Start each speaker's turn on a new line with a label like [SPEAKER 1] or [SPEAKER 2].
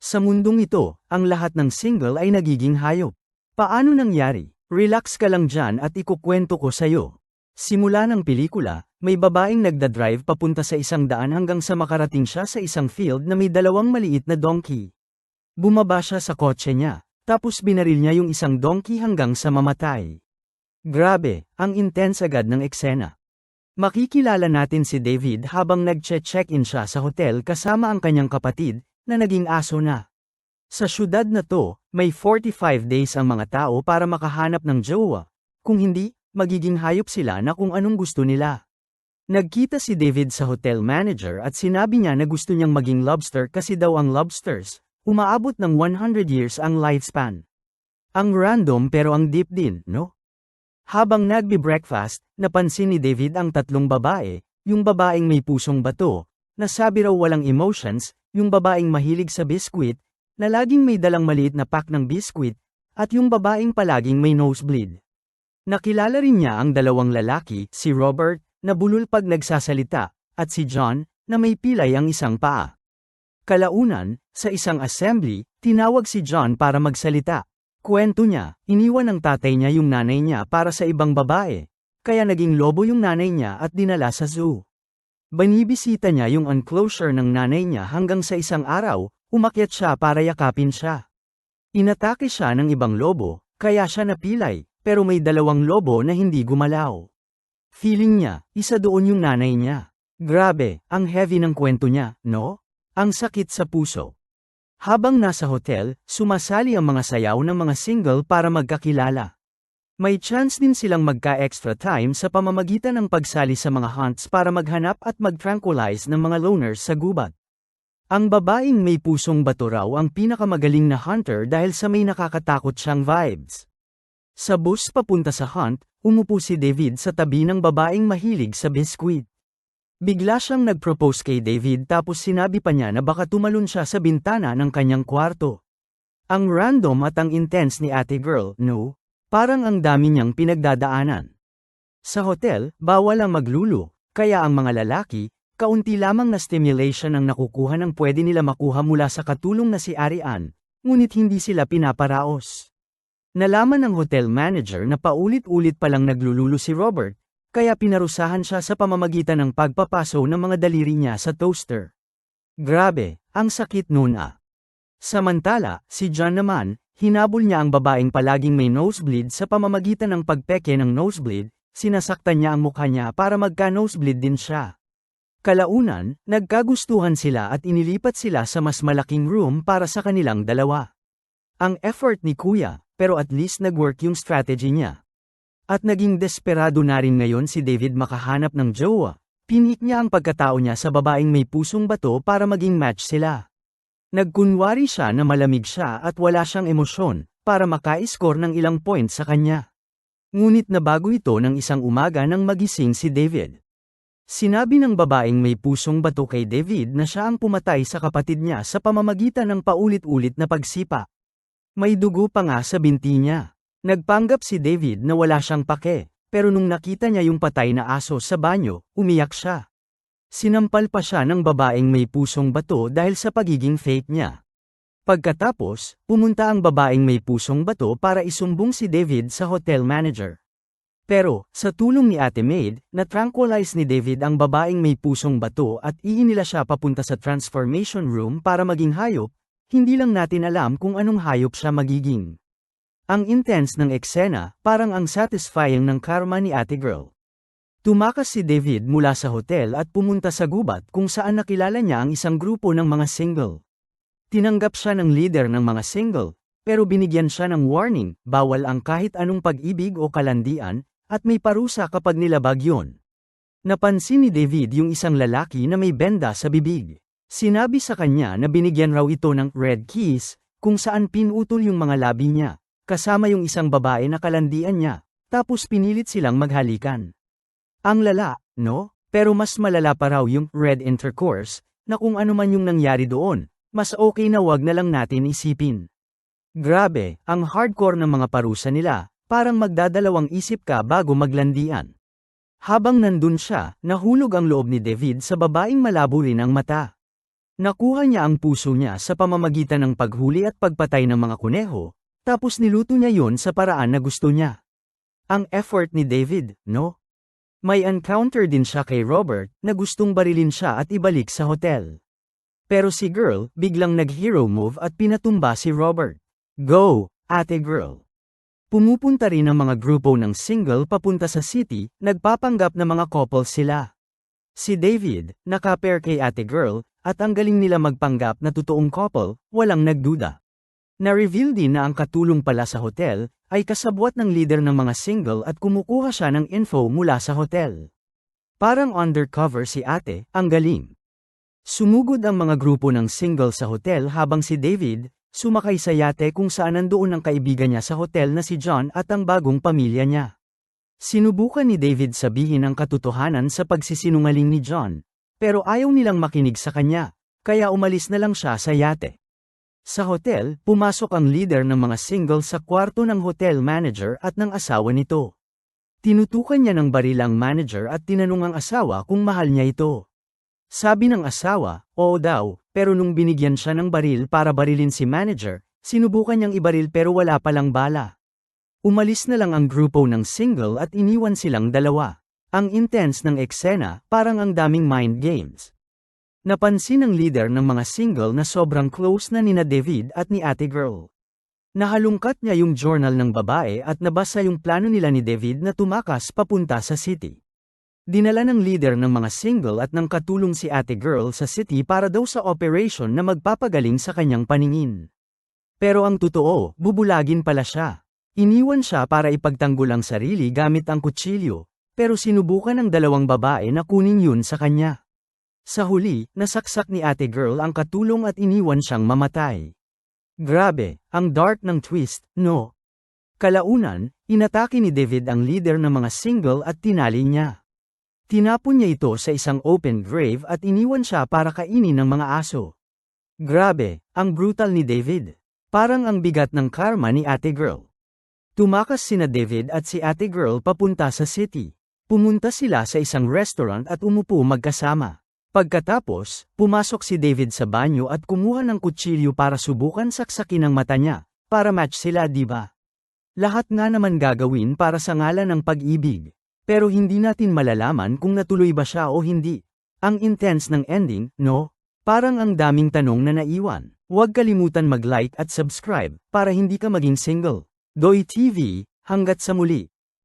[SPEAKER 1] Sa mundong ito, ang lahat ng single ay nagiging hayop. Paano nangyari? Relax ka lang dyan at ikukwento ko sa'yo. Simula ng pelikula, may babaeng nagdadrive papunta sa isang daan hanggang sa makarating siya sa isang field na may dalawang maliit na donkey. Bumaba siya sa kotse niya, tapos binaril niya yung isang donkey hanggang sa mamatay. Grabe, ang intense agad ng eksena. Makikilala natin si David habang nag-check-in siya sa hotel kasama ang kanyang kapatid, na naging aso na. Sa syudad na to, may 45 days ang mga tao para makahanap ng jowa. Kung hindi, magiging hayop sila na kung anong gusto nila. Nagkita si David sa hotel manager at sinabi niya na gusto niyang maging lobster kasi daw ang lobsters, umaabot ng 100 years ang lifespan. Ang random pero ang deep din, no? Habang nagbi-breakfast, napansin ni David ang tatlong babae, yung babaeng may pusong bato, na sabi raw walang emotions, yung babaeng mahilig sa biskwit, na laging may dalang maliit na pack ng biskwit, at yung babaeng palaging may nosebleed. Nakilala rin niya ang dalawang lalaki, si Robert, na bulol pag nagsasalita, at si John, na may pilay ang isang paa. Kalaunan, sa isang assembly, tinawag si John para magsalita. Kwento niya, iniwan ng tatay niya yung nanay niya para sa ibang babae, kaya naging lobo yung nanay niya at dinala sa zoo. Banibisita niya yung enclosure ng nanay niya hanggang sa isang araw, umakyat siya para yakapin siya. Inatake siya ng ibang lobo, kaya siya napilay, pero may dalawang lobo na hindi gumalaw. Feeling niya, isa doon yung nanay niya. Grabe, ang heavy ng kwento niya, no? Ang sakit sa puso. Habang nasa hotel, sumasali ang mga sayaw ng mga single para magkakilala. May chance din silang magka-extra time sa pamamagitan ng pagsali sa mga hunts para maghanap at mag-tranquilize ng mga loners sa gubat. Ang babaeng may pusong bato raw ang pinakamagaling na hunter dahil sa may nakakatakot siyang vibes. Sa bus papunta sa hunt, umupo si David sa tabi ng babaeng mahilig sa biskwit. Bigla siyang nag-propose kay David tapos sinabi pa niya na baka tumalon siya sa bintana ng kanyang kwarto. Ang random at ang intense ni ate girl, no? Parang ang dami niyang pinagdadaanan. Sa hotel, bawal ang maglulo, kaya ang mga lalaki, kaunti lamang na stimulation ang nakukuha ng pwede nila makuha mula sa katulong na si Arian, ngunit hindi sila pinaparaos. Nalaman ng hotel manager na paulit-ulit palang naglululo si Robert, kaya pinarusahan siya sa pamamagitan ng pagpapaso ng mga daliri niya sa toaster. Grabe, ang sakit nun ah. Samantala, si John naman, hinabol niya ang babaeng palaging may nosebleed sa pamamagitan ng pagpeke ng nosebleed, sinasaktan niya ang mukha niya para magka-nosebleed din siya. Kalaunan, nagkagustuhan sila at inilipat sila sa mas malaking room para sa kanilang dalawa. Ang effort ni Kuya, pero at least nag-work yung strategy niya. At naging desperado na rin ngayon si David makahanap ng jowa, pinhik niya ang pagkatao niya sa babaeng may pusong bato para maging match sila. Nagkunwari siya na malamig siya at wala siyang emosyon, para maka-score ng ilang points sa kanya. Ngunit nabago ito ng isang umaga nang magising si David. Sinabi ng babaeng may pusong bato kay David na siya ang pumatay sa kapatid niya sa pamamagitan ng paulit-ulit na pagsipa. May dugo pa nga sa binti niya. Nagpanggap si David na wala siyang pake, pero nung nakita niya yung patay na aso sa banyo, umiyak siya. Sinampal pa siya ng babaeng may pusong bato dahil sa pagiging fake niya. Pagkatapos, pumunta ang babaeng may pusong bato para isumbong si David sa hotel manager. Pero, sa tulong ni Ate Maid, na-tranquilize ni David ang babaeng may pusong bato at iinila siya papunta sa transformation room para maging hayop, hindi lang natin alam kung anong hayop siya magiging. Ang intense ng eksena, parang ang satisfying ng karma ni Ate Girl. Tumakas si David mula sa hotel at pumunta sa gubat kung saan nakilala niya ang isang grupo ng mga single. Tinanggap siya ng leader ng mga single, pero binigyan siya ng warning, bawal ang kahit anong pag-ibig o kalandian, at may parusa kapag nilabag yon. Napansin ni David yung isang lalaki na may benda sa bibig. Sinabi sa kanya na binigyan raw ito ng red keys, kung saan pinutol yung mga labi niya, kasama yung isang babae na kalandian niya, tapos pinilit silang maghalikan. Ang lala, no? Pero mas malala pa raw yung red intercourse, na kung ano man yung nangyari doon, mas okay na wag na lang natin isipin. Grabe, ang hardcore ng mga parusa nila, parang magdadalawang isip ka bago maglandian. Habang nandun siya, nahulog ang loob ni David sa babaeng malabo rin ang mata. Nakuha niya ang puso niya sa pamamagitan ng paghuli at pagpatay ng mga kuneho, tapos niluto niya yon sa paraan na gusto niya. Ang effort ni David, no? May encounter din siya kay Robert na gustong barilin siya at ibalik sa hotel. Pero si Girl biglang nag-hero move at pinatumba si Robert. Go, ate Girl! Pumupunta rin ang mga grupo ng single papunta sa city, nagpapanggap na mga couple sila. Si David, nakapair kay ate Girl, at ang galing nila magpanggap na totoong couple, walang nagduda. Na-reveal din na ang katulong pala sa hotel, ay kasabwat ng leader ng mga single at kumukuha siya ng info mula sa hotel. Parang undercover si ate, ang galing. Sumugod ang mga grupo ng single sa hotel habang si David, sumakay sa yate kung saan nandoon ang kaibigan niya sa hotel na si John at ang bagong pamilya niya. Sinubukan ni David sabihin ang katotohanan sa pagsisinungaling ni John, pero ayaw nilang makinig sa kanya, kaya umalis na lang siya sa yate. Sa hotel, pumasok ang leader ng mga single sa kwarto ng hotel manager at ng asawa nito. Tinutukan niya ng baril ang manager at tinanong ang asawa kung mahal niya ito. Sabi ng asawa, oo daw, pero nung binigyan siya ng baril para barilin si manager, sinubukan niyang ibaril pero wala palang bala. Umalis na lang ang grupo ng single at iniwan silang dalawa. Ang intense ng eksena, parang ang daming mind games. Napansin ng leader ng mga single na sobrang close na nina David at ni ate Girl. Nahalungkat niya yung journal ng babae at nabasa yung plano nila ni David na tumakas papunta sa city. Dinala ng leader ng mga single at ng katulong si ate Girl sa city para daw sa operation na magpapagaling sa kanyang paningin. Pero ang totoo, bubulagin pala siya. Iniwan siya para ipagtanggol ang sarili gamit ang kutsilyo, pero sinubukan ng dalawang babae na kunin yun sa kanya. Sa huli, nasaksak ni ate Girl ang katulong at iniwan siyang mamatay. Grabe, ang dark ng twist, no? Kalaunan, inatake ni David ang leader ng mga single at tinali niya. Tinapon niya ito sa isang open grave at iniwan siya para kainin ng mga aso. Grabe, ang brutal ni David. Parang ang bigat ng karma ni ate Girl. Tumakas sina David at si ate Girl papunta sa city. Pumunta sila sa isang restaurant at umupo magkasama. Pagkatapos, pumasok si David sa banyo at kumuha ng kutsilyo para subukan saksakin ang mata niya, para match sila, diba? Lahat nga naman gagawin para sa ngalan ng pag-ibig. Pero hindi natin malalaman kung natuloy ba siya o hindi. Ang intense ng ending, no? Parang ang daming tanong na naiwan. Huwag kalimutan mag-like at subscribe para hindi ka maging single. Doy TV, hanggat sa muli.